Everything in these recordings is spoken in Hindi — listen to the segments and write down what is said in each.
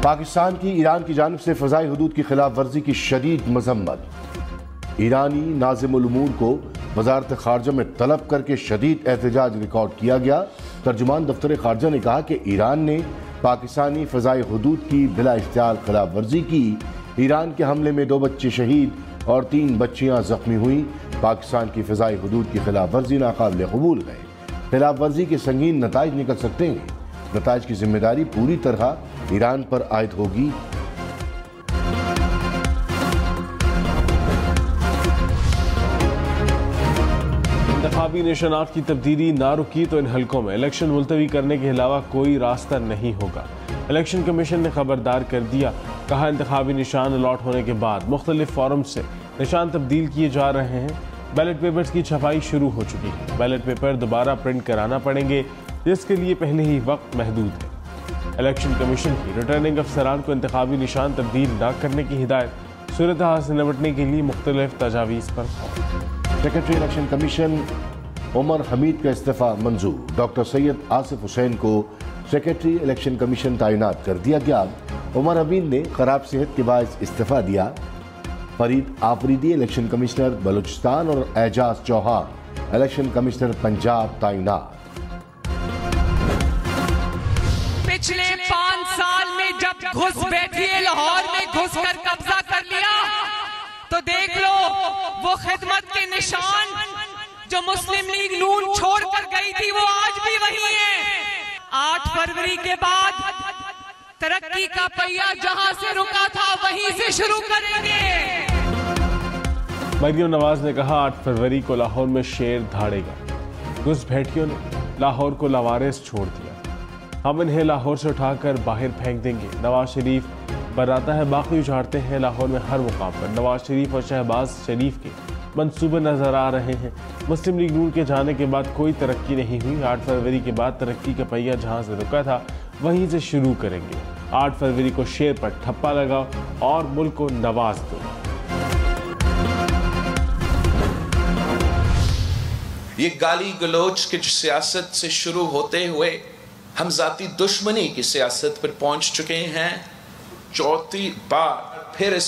पाकिस्तान की ईरान की जानिब से फ़ज़ाई हुदूद की खिलाफ वर्जी की शदीद मज़म्मत। ईरानी नाज़िमुल उमूर को वज़ारत ख़ारजा में तलब करके शदीद एहतजाज रिकॉर्ड किया गया। तर्जुमान दफ्तर ख़ारजा ने कहा कि ईरान ने पाकिस्तानी फ़ज़ाई हुदूद की बिला इख्तियार खिलाफ वर्जी की। ईरान के हमले में 2 बच्चे शहीद और 3 बच्चियाँ ज़ख्मी हुई। पाकिस्तान की फ़ज़ाई हुदूद की खिलाफ वर्जी नाकाबिल कबूल है। खिलाफ वर्जी के संगीन नताइज निकल सकते हैं। नताइज की जिम्मेदारी पूरी तरह ईरान पर आयद होगी। इंतखाबी निशानात की तब्दीली ना रुकी तो इन हलकों में इलेक्शन मुलतवी करने के अलावा कोई रास्ता नहीं होगा। इलेक्शन कमीशन ने खबरदार कर दिया। कहा, इंतखाबी निशान अलॉट होने के बाद मुख्तलिफ फॉरम से निशान तब्दील किए जा रहे हैं। बैलेट पेपर्स की छपाई शुरू हो चुकी है। बैलेट पेपर दोबारा प्रिंट कराना पड़ेंगे, जिसके लिए पहले ही वक्त महदूद है। इलेक्शन कमीशन की रिटर्निंग अफसरान को इंतखाबी निशान तब्दील न करने की हिदायत। सूरत हाल से निपटने के लिए मुख्तलिफ तजावीज़ पर secretary election commission Umar Hamid का इस्तीफ़ा मंजूर। डॉक्टर सैयद आसिफ हुसैन को सेक्रेटरी इलेक्शन कमीशन तैनात कर दिया गया। उमर हमीद ने खराब सेहत के बायस इस्तीफ़ा दिया। फरीद आफरीदी इलेक्शन कमिश्नर बलूचिस्तान और एजाज चौहान इलेक्शन कमिश्नर पंजाब तैनात। पिछले 5 साल में जब घुस बैठी है, लाहौर में घुसकर कब्जा कर लिया, तो देख लो वो खिदमत के निशान जो मुस्लिम लीग नून छोड़कर गई थी वो आज भी वही है। 8 फरवरी के बाद तरक्की का पहिया जहां से रुका था वहीं से शुरू करेंगे। मरियम नवाज ने कहा, 8 फरवरी को लाहौर में शेर धाड़ेगा। घुसपैठियों ने लाहौर को लावारिस छोड़ दिया। हम इन्हें लाहौर से उठाकर बाहर फेंक देंगे। नवाज शरीफ बराता है, बाकी उछाड़ते हैं। लाहौर में हर मुकाम पर नवाज शरीफ और शहबाज शरीफ के मंसूबे नजर आ रहे हैं। मुस्लिम लीग नून के जाने के बाद कोई तरक्की नहीं हुई। 8 फरवरी के बाद तरक्की का पहिया जहां से रुका था वहीं से शुरू करेंगे। 8 फरवरी को शेर पर ठप्पा लगाओ और मुल्क को नवाज दो। ये गाली गलोच की सियासत से शुरू होते हुए हम जाती दुश्मनी की सियासत पर पहुंच चुके हैं। 4थी बार फिर इस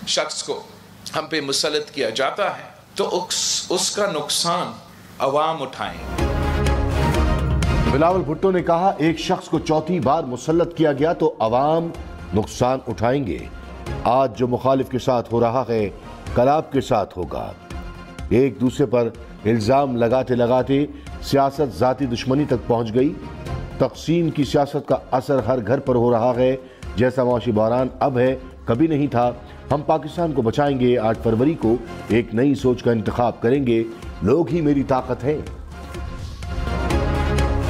शख्स को हम पे मुसल्लत किया जाता है तो उसका नुकसान अवाम उठाएंगे। बिलावल भुट्टो ने कहा, एक शख्स को 4थी बार मुसल्लत किया गया तो अवाम नुकसान उठाएंगे। आज जो मुखालिफ के साथ हो रहा है कल आपके साथ होगा। एक दूसरे पर इल्जाम लगाते लगाते सियासत जाती दुश्मनी तक पहुंच गई। तकसीम की सियासत का असर हर घर पर हो रहा है। जैसा माशी बहरान अब है कभी नहीं था। हम पाकिस्तान को बचाएंगे। 8 फरवरी को एक नई सोच का इंतखाब करेंगे। लोग ही मेरी ताकत है।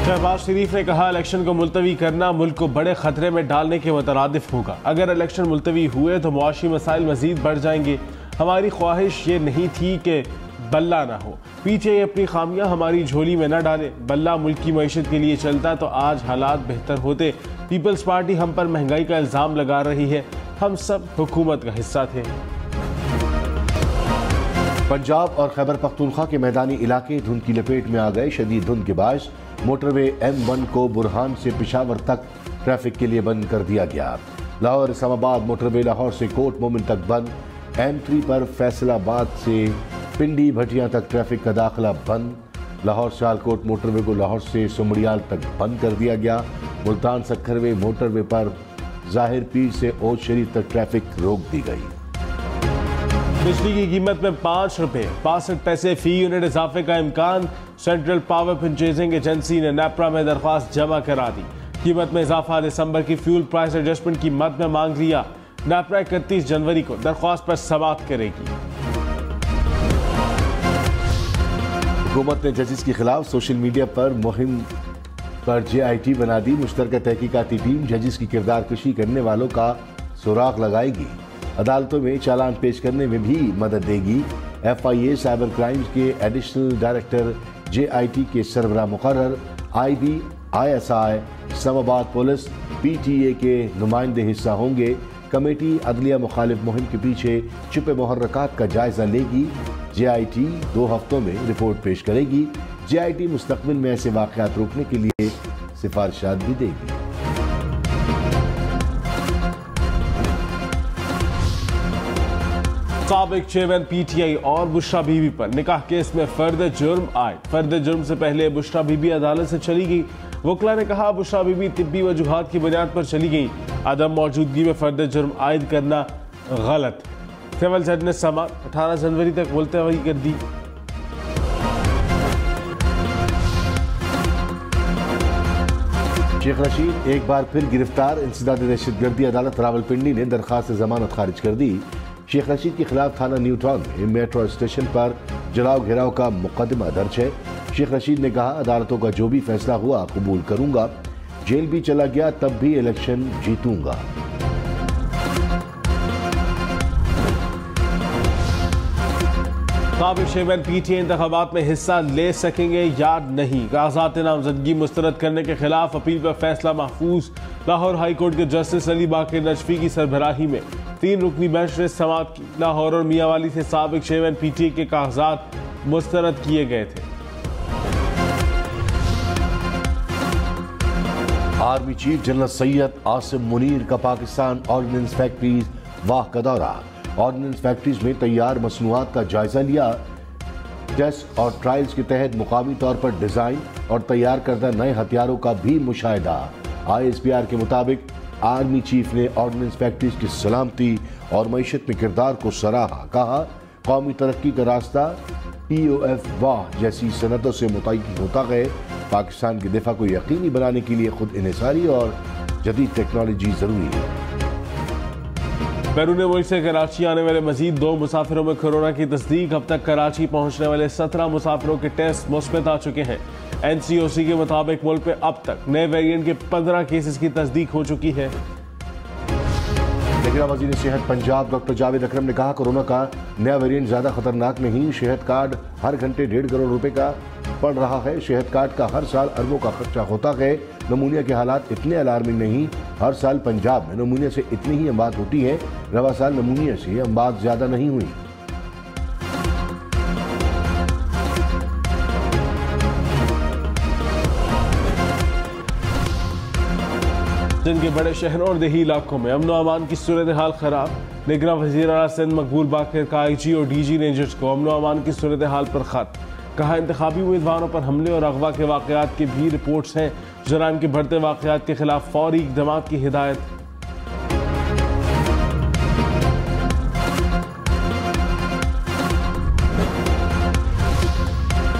शहबाज शरीफ ने कहा, इलेक्शन को मुलतवी करना मुल्क को बड़े खतरे में डालने के मुतरादिफ होगा। अगर इलेक्शन मुलतवी हुए तो मुआशी मसाइल मजीद बढ़ जाएंगे। हमारी ख्वाहिश ये नहीं थी कि बल्ला ना हो। पीछे ये अपनी खामियां हमारी झोली में न डाले। बल्ला मुल्क की मईशत के लिए चलता तो आज हालात बेहतर होते। पीपल्स पार्टी हम पर महंगाई का इल्ज़ाम लगा रही है। हम सब हुकूमत का हिस्सा थे। पंजाब और खैबर पख्तूनख्वा के मैदानी इलाके धुंध की लपेट में आ गए। शदीद धुंध के बायस मोटरवे M1 को बुरहान से पेशावर तक ट्रैफिक के लिए बंद कर दिया गया। लाहौर इस्लामाबाद मोटरवे लाहौर से कोट मोमिन तक बंद। M3 पर फैसलाबाद से पिंडी भटिया तक ट्रैफिक का दाखिला बंद। लाहौर सियालकोट मोटरवे को लाहौर से सुमड़ियाल तक बंद कर दिया गया। मुल्तान सक्खरवे मोटरवे पर जाहिर पीर से ओज शरीफ तक ट्रैफिक रोक दी गई। बिजली की कीमत में 5 रुपए 65 पैसे फी यूनिट इजाफे का इम्कान। सेंट्रल पावर परचेजिंग एजेंसी ने नेपरा में दरख्वास्त जमा करा दी। कीमत में इजाफा दिसंबर की फ्यूल प्राइस एडजस्टमेंट की मद में मांग लिया। नेपरा 31 जनवरी को दरख्वास्त पर समाअत करेगी। हुकूमत ने जजेस के खिलाफ सोशल मीडिया पर मुहिम पर JIT बना दी। मुश्तरका तहकीकाती टीम जजेस की किरदार कशी करने वालों का सुराग लगाएगी। अदालतों में चालान पेश करने में भी मदद देगी। FIA साइबर क्राइम्स के एडिशनल डायरेक्टर JIT के सरबराह मुकर्रर। IB ISI Islamabad police PTA के नुमाइंदे हिस्सा होंगे। कमेटी अदलिया मुखालिफ मुहिम के पीछे छुपे मुहर्रकात का जायजा लेगी। JIT 2 हफ्तों में रिपोर्ट पेश करेगी। JIT मुस्तकबिल में ऐसे वाक़यात रोकने के लिए सिफारिशात भी देगी। साबिक चेयरमैन पीटीआई और बुशरा बीबी पर निकाह केस में फर्द जुर्म आयद। फर्द जुर्म से पहले बुशरा बीबी अदालत से चली गई। वकला ने कहा बुशरा बीबी तिब्बी वजूहात की बुनियाद पर चली गई। अदम मौजूदगी में फर्द जुर्म आयद करना गलत है। सिविल जज ने समात 18 जनवरी तक मुलतवी कर दी। शेख रशीद एक बार फिर गिरफ्तार। इंसदाद दहशतगर्दी अदालत रावलपिंडी ने दरखास्त जमानत खारिज कर दी। शेख रशीद के खिलाफ थाना न्यू टाउन में मेट्रो स्टेशन पर जलाओ घेराव का मुकदमा दर्ज है। शेख रशीद ने कहा अदालतों का जो भी फैसला हुआ कबूल करूंगा, जेल भी चला गया तब भी इलेक्शन जीतूंगा। साबिक चेयरमैन पीटीआई इंतखाबात में हिस्सा ले सकेंगे या नहीं। कागजात नामजदगी मुस्तरद करने के खिलाफ अपील पर फैसला महफूज। लाहौर हाई कोर्ट के जस्टिस अली बाकर नजफी की सरबराही में 3 रुकनी बेंच ने समाअत की। लाहौर और मियांवाली से साबिक चेयरमैन पीटीआई के कागजात मुस्तरद किए गए थे। Army chief general Syed Asim Munir का पाकिस्तान ऑर्डिनेंस फैक्ट्रीज वाह का दौरा। ऑर्डिनेंस फैक्ट्रीज में तैयार मसनूआत का जायजा लिया। टेस्ट और ट्रायल्स के तहत मुकामी तौर पर डिजाइन और तैयार करदा नए हथियारों का भी मुशाहिदा। ISPR के मुताबिक आर्मी चीफ ने ऑर्डिनेंस फैक्ट्रीज की सलामती और मईशत में किरदार को सराहा। कहा कौमी तरक्की का रास्ता POF वाह जैसी सनतों से मुतय्यन होता गए। पाकिस्तान के दिफा को यकीनी बनाने के लिए खुद इन्हिसारी और जदीद टेक्नोलॉजी जरूरी है। बैरून मुल्क से कराची आने वाले मजीद 2 मुसाफिरों में कोरोना की तस्दीक। अब तक कराची पहुंचने वाले 17 मुसाफिरों के टेस्ट मुस्बत आ चुके हैं। NCOC के मुताबिक मुल्क में अब तक नए वेरिएंट के 15 केसेस की तस्दीक हो चुकी है। लेकिन वजीर सेहत पंजाब डॉक्टर जावेद अकरम ने कहा कोरोना का नया वेरिएंट ज्यादा खतरनाक नहीं। सेहत कार्ड हर घंटे 1.5 करोड़ रुपए का पड़ रहा है। सेहत कार्ड का हर साल अरबों का खर्चा होता है। नमूनिया के हालात इतने अलार्मिंग नहीं। हर साल पंजाब में नमूनिया से इतनी ही अमवात होती है। रवा साल नमूनिया से अमवात ज्यादा नहीं हुई। जिनके बड़े शहरों और देही इलाकों में अमन अमान की सूरत हाल खराब। निगरान वज़ीर आला सिंध मकबूल बाकर का IG और DG रेंजर्स को अमन अमान की सूरत हाल पर खत। कहा इंतखाबी उम्मीदवारों पर हमले और अगवा के वाकयात की भी रिपोर्ट्स हैं। जराइम के बढ़ते वाकयात के खिलाफ फौरी इक़दाम की हिदायत।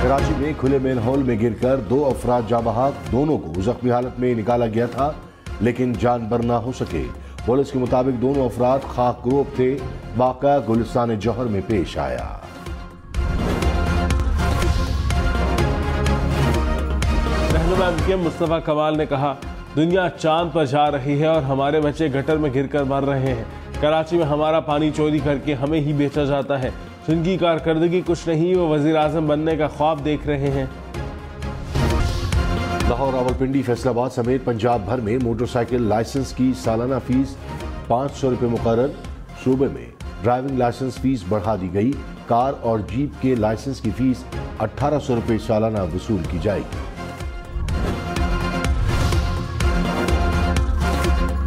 कराची में खुले मेन हॉल में गिरकर 2 अफराद जाँ बहक। दोनों को जख्मी हालत में निकाला गया था लेकिन जान बर ना हो सके। पुलिस के मुताबिक दोनों अफराद खाकरोब थे। वाक़या गुलिस्तान जौहर में पेश आया। रहनुमा MKM मुस्तफ़ा कमाल ने कहा दुनिया चांद पर जा रही है और हमारे बच्चे गटर में गिरकर मर रहे हैं। कराची में हमारा पानी चोरी करके हमें ही बेचा जाता है। जिनकी कारकर्दगी कुछ नहीं, वो वज़ीर आज़म बनने का ख्वाब देख रहे हैं। लाहौर, रावलपिंडी, फैसलाबाद समेत पंजाब भर में मोटरसाइकिल लाइसेंस की सालाना फीस 500 रुपये मुकर्रर। सूबे में ड्राइविंग लाइसेंस फीस बढ़ा दी गई। कार और जीप के लाइसेंस की फीस 1800 रुपये सालाना वसूल की जाएगी।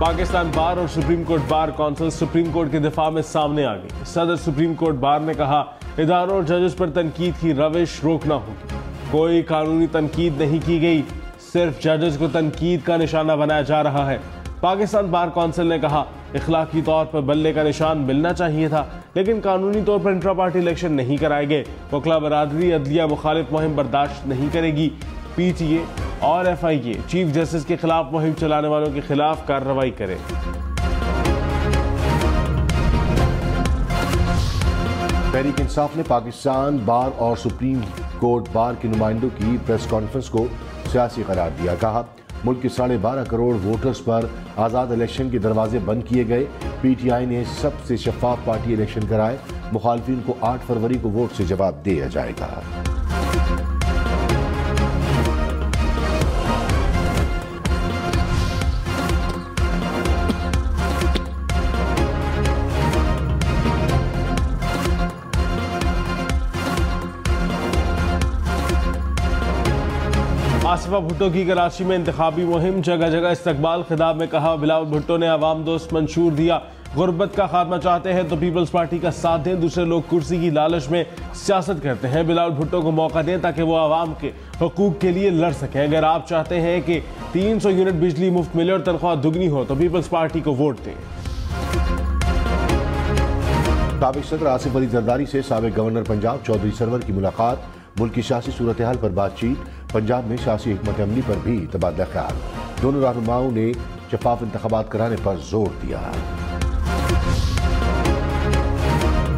पाकिस्तान बार और supreme court bar council supreme court के दिफा में सामने आ गई। सदर सुप्रीम कोर्ट बार ने कहा इदारों और जजेस पर तनकीद की रविश रोकना होगी। कोई कानूनी तनकीद नहीं की गई, सिर्फ जजेस को तनकीद का निशाना बनाया जा रहा है। पाकिस्तान बार कौंसिल ने कहा इखलाकी तौर पर बल्ले का निशान मिलना चाहिए था, लेकिन कानूनी तौर पर इंट्रा पार्टी इलेक्शन नहीं कराए गए। वकला बरादरी अदलिया मुखालिफ मुहिम बर्दाश्त नहीं करेगी। PTA और FIA चीफ जस्टिस के खिलाफ मुहिम चलाने वालों के खिलाफ कार्रवाई करे। तहरीक इंसाफ ने पाकिस्तान बार और सुप्रीम कोर्ट बार के नुमाइंदों की प्रेस कॉन्फ्रेंस को सियासी करार दिया। कहा मुल्क के 12.5 करोड़ वोटर्स पर आज़ाद इलेक्शन के दरवाजे बंद किए गए। PTI ने सबसे शफाफ पार्टी इलेक्शन कराए। मुखालफिन को 8 फरवरी को वोट से जवाब दिया जाएगा। आसिफा भुट्टो की कराची में इंतखाबी मुहिम। जगह जगह इस्तकबाल। खिताब में कहा बिलावल भुट्टो ने अवाम दोस्त मंशूर दिया। गुर्बत का खात्मा चाहते हैं तो पीपल्स पार्टी का साथ दें, दूसरे लोग कुर्सी की लालच में सियासत करते हैं। बिलावल भुट्टो को मौका दें ताकि वो आवाम के हकूक के लिए लड़ सकें। अगर आप चाहते हैं कि 300 यूनिट बिजली मुफ्त मिले और तनख्वाह दुगनी हो तो पीपल्स पार्टी को वोट दें। साबिक सदर आसिफ अली जरदारी से साबिक गवर्नर पंजाब चौधरी सरवर की मुलाकात, मुल्क की सियासी सूरत हाल पर बातचीत, पंजाब में सियासी हिकमत अमली पर भी तबादला ख्याल। दोनों रहनुमाओं ने शफाफ इंतखाबात कराने पर जोर दिया।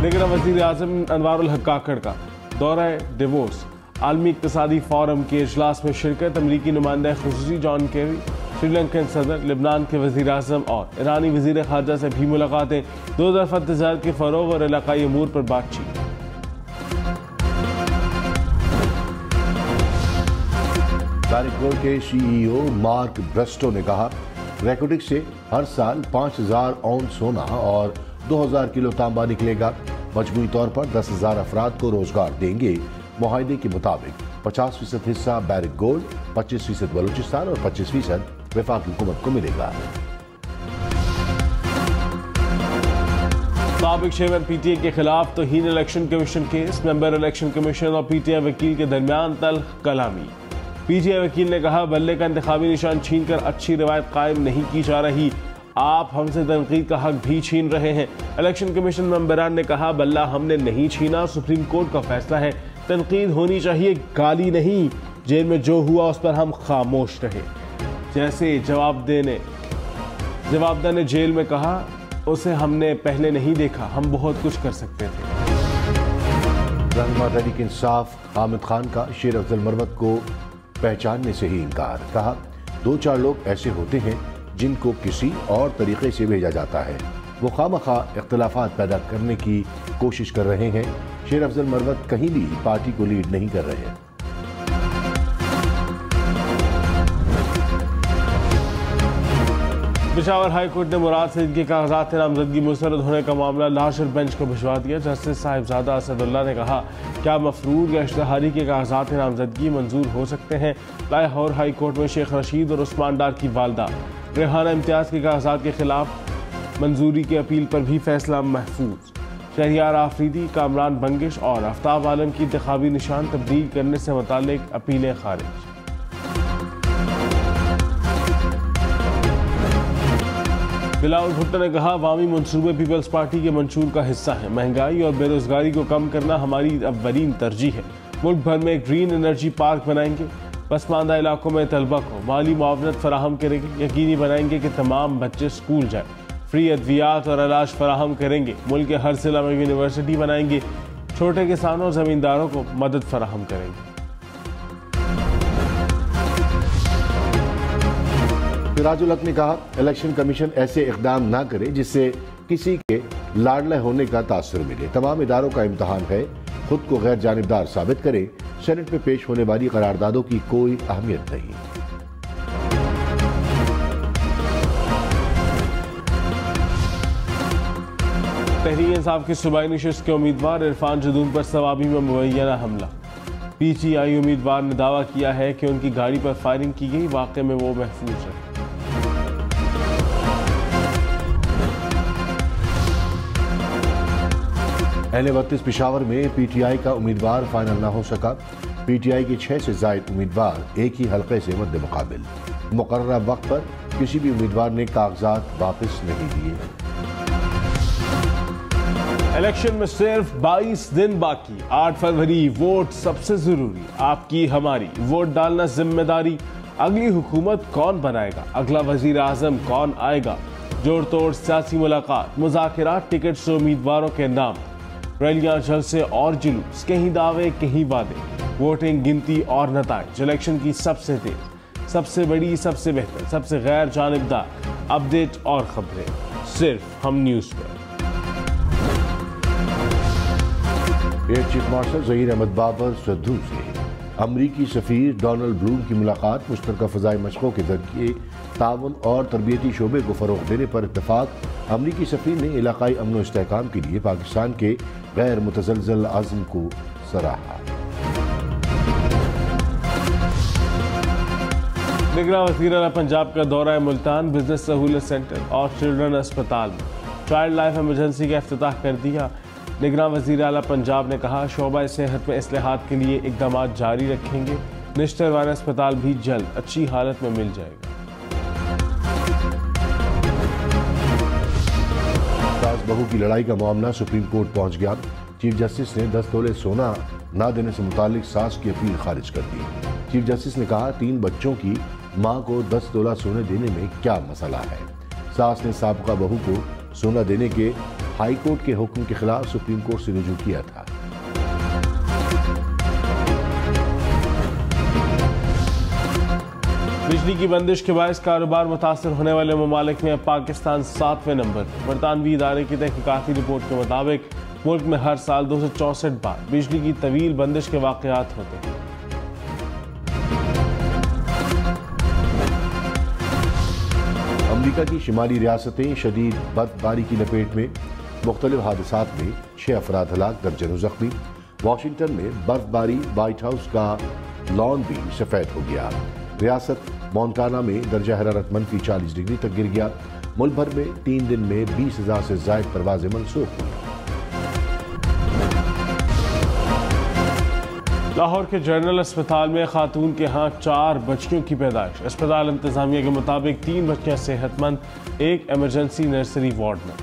लेकिन वज़ीर आज़म अनवारुल हक काकड़ का दौरा डिवोर्स, आलमी इक़्तिसादी फोरम के इजलास में शिरकत, अमरीकी नुमाइंदा खुसूसी जॉन केरी, श्रीलंकन सदर, लिबनान के वज़ीर आज़म और ईरानी वज़ीर ख़ारजा से भी मुलाकातें, दो तरफ़ा तजारत के फ़रोग़ और इलाक़ाई अमूर पर बातचीत। बैरिक गोल्ड के CEO मार्क ब्रस्टो ने कहा, रैकोटिक से हर साल 5000 औंस सोना और 2000 किलो तांबा निकलेगा। मजमूई तौर पर 10,000 अफराद को रोजगार देंगे। मुआहदे के मुताबिक 50% हिस्सा बैरिक गोल्ड, 25% बलूचिस्तान और 25% वफाकी हुकूमत को मिलेगा। साबिक चेयरमैन PTI के खिलाफ तौहीन election commission case, member election commission और PTI वकील के दरमियान तल्ख कलामी। PTI वकील ने कहा, बल्ले का इंतखाबी निशान छीनकर अच्छी रवायत कायम नहीं की जा रही, आप हमसे तनकीद का हक भी छीन रहे हैं। इलेक्शन कमीशन मेंबरान ने कहा, बल्ला हमने नहीं छीना, सुप्रीम कोर्ट का फैसला है, तनकीद होनी चाहिए, गाली नहीं। जेल में जो हुआ उस पर हम खामोश रहे। जैसे जवाबदार ने जेल में कहा, उसे हमने पहले नहीं देखा, हम बहुत कुछ कर सकते थे। रहनुमा तहरीक इंसाफ हामिद खान का शेर अफजल मरवत को पहचानने से ही इनकार। कहा, 2-4 लोग ऐसे होते हैं जिनको किसी और तरीके से भेजा जाता है, वो खामखा इख्तिलाफात पैदा करने की कोशिश कर रहे हैं। शेर अफजल मरवत कहीं भी पार्टी को लीड नहीं कर रहे हैं। पेशावर हाई कोर्ट ने मुराद सईद के कागजात नामजदगी मुस्तरद होने का मामला लार्जर बेंच को भिजवा दिया। जस्टिस साहिबजादा असदुल्ला ने कहा, क्या मफरूर या इश्तहारी के कागजात नामजदगी मंजूर हो सकते हैं। लाहौर हाई कोर्ट में शेख रशीद और उस्मान डार की वालदा रेहाना इम्तियाज़ के कागजात के खिलाफ मंजूरी की अपील पर भी फैसला महफूज। शहरियार आफरीदी, कामरान बंगिश और आफ्ताब आलम की इंतखाबी निशान तब्दील करने से मुतालिक अपीलें खारिज। बिलावल भुट्टो ने कहा, अवामी मनसूबे पीपल्स पार्टी के मंशूर का हिस्सा है। महंगाई और बेरोजगारी को कम करना हमारी अव्वलीन तरजीह है। मुल्क भर में ग्रीन एनर्जी पार्क बनाएंगे, पसमानदा इलाकों में तलबा को माली मुआवनत फराहम करेंगे, यकीनी बनाएंगे कि तमाम बच्चे स्कूल जाएं, फ्री अद्वियात और इलाज फराहम करेंगे, मुल्क के हर जिला में यूनिवर्सिटी बनाएंगे, छोटे किसानों और जमींदारों को मदद फराहम करेंगे। सिराजुल हक ने कहा, इलेक्शन कमीशन ऐसे इकदाम ना करे जिससे किसी के लाडले होने का तासुर मिले। तमाम इदारों का इम्तहान है, खुद को गैर जानिबदार साबित करे। सेनेट में पेश होने वाली करारदादों की कोई अहमियत नहीं। तहरीक इंसाफ के सूबाई नशिस्त के उम्मीदवार इरफान जदून पर सवाबी में मुबैना हमला। PTI उम्मीदवार ने दावा किया है कि उनकी गाड़ी पर फायरिंग की गई, वाक़े में वो महफूज है। N32 पेशावर में PTI का उम्मीदवार फाइनल ना हो सका। PTI के 6 से ज़ायद उम्मीदवार एक ही हल्के से मद्दे मुकाबिल। मुकर्ररा वक्त पर किसी भी उम्मीदवार ने कागजात वापस नहीं दिए। इलेक्शन में सिर्फ 22 दिन बाकी, 8 फरवरी, वोट सबसे जरूरी, आपकी हमारी, वोट डालना जिम्मेदारी। अगली हुकूमत कौन बनाएगा, अगला वजीर आजम कौन आएगा, जोड़ तोड़ सियासी मुलाकात, मुज़ाकिरात, टिकट से उम्मीदवारों के नाम, रैलियां, जलसे और जुलूस, कहीं दावे कहीं वादे, वोटिंग, गिनती और नताइज। इलेक्शन की सबसे तेज, सबसे बड़ी, सबसे बेहतर, सबसे गैर जानिबदार अपडेट और खबरें सिर्फ हम न्यूज़ पर। Air chief marshal Zaheer Ahmed Babar सद्दू से अमरीकी सफ़ीर डोनाल्ड ब्लूम की मुलाकात, मुश्तरका फ़ज़ाई मशक़ों के ज़रिए ताउन और तरबियती शोबे को फ़रोग़ देने पर इत्तफ़ाक़। अमरीकी सफ़ीर ने इलाक़ाई अमन व इस्तेहकाम के लिए पाकिस्तान के गैर मुतज़लज़ल अज़्म को सराहा। निगरान वज़ीर आला पंजाब का दौरा मुल्तान, बिजनेस सहूलत सेंटर और चिल्ड्रन अस्पताल में चाइल्ड लाइफ इमरजेंसी का इफ्तिताह कर दिया। निगरान वज़ीर आला पंजाब ने कहा, शोबा सेहत में इस्लाहात के लिए इक़दाम जारी रखेंगे। निश्तर वाला अस्पताल भी जल्द अच्छी हालत में मिल जाएगा। सास बहू की लड़ाई का मामला सुप्रीम कोर्ट पहुंच गया। चीफ जस्टिस ने 10 तोले सोना ना देने से मुतालिक सास की अपील खारिज कर दी। चीफ जस्टिस ने कहा, 3 बच्चों की मां को 10 तोला सोने देने में क्या मसला है। सास ने साबका बहू को सोना देने के हाई कोर्ट के हुक्म के खिलाफ सुप्रीम कोर्ट से रुजू किया था। बिजली की बंदिश के बायस कारोबार मुतासर होने वाले ममालिक में पाकिस्तान 7वें नंबर। बरतानवी इदारे की तहकीकाती रिपोर्ट के मुताबिक मुल्क में हर साल 264 बार बिजली की तवील बंदिश के वाक़यात होते हैं। अमरीका की शिमाली रियासतें शदीद बर्फबारी की लपेट में। मुख्तलिफ हादसात में 6 अफराद हलाक, दर्जनों जख्मी। वाशिंगटन में बर्फबारी, व्हाइट हाउस का लॉन भी सफेद हो गया। रियासत मोंटाना में दर्जा हरारत -40 डिग्री तक गिर गया। मुल्क भर में 3 दिन में 20,000 से ज्यादा परवाजें मनसूख हुई। लाहौर के जनरल अस्पताल में खातून के यहाँ 4 बच्चियों की पैदाइश। अस्पताल इंतजामिया के मुताबिक 3 बच्चियां सेहतमंद, 1 इमरजेंसी नर्सरी वार्ड में।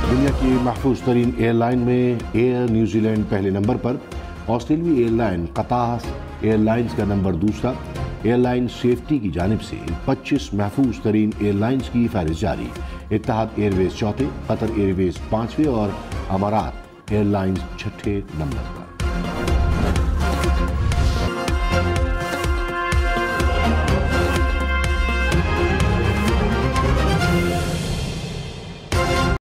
दुनिया की महफूज तरीन एयरलाइन में एयर न्यूजीलैंड पहले नंबर पर। ऑस्ट्रेलियाई एयरलाइन कतार एयरलाइंस का नंबर दूसरा। एयरलाइन सेफ्टी की जानिब से 25 महफूज तरीन एयरलाइंस की फहरिस्त जारी। इत्तेहाद एयरवेज चौथे, कतर एयरवेज 5वें और अमारात एयरलाइंस 6ठे नंबर पर।